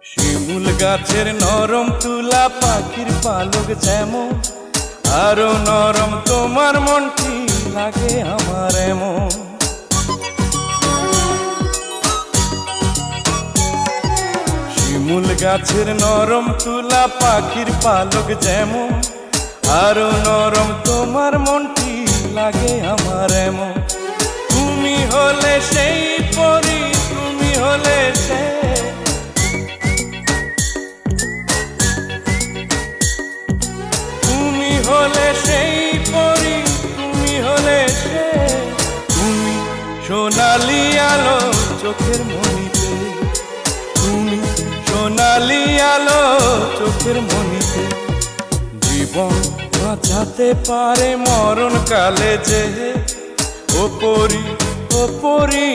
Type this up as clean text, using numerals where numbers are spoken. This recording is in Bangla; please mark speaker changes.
Speaker 1: শিমুল গাছের নরম তুলা পাখির পালক যেমন, আরো নরম তোমার মনটি লাগে আমার এমন। শিমুল গাছের নরম তুলা পাখির পালক যেমন, আরো নরম তোমার মনটি লাগে আমার এমন। তুমি হলে সেই পরি, তুমি হলে সে, তুমি হলে সেই পরি, তুমি হলে সে। তুমি সোনালি আলো চোখের মনিতে, তুমি সোনালি আলো চোখের মনিতে। জীবন বাঁচাতে পারে মরণ কালে যে, ও পরি, ও পরি।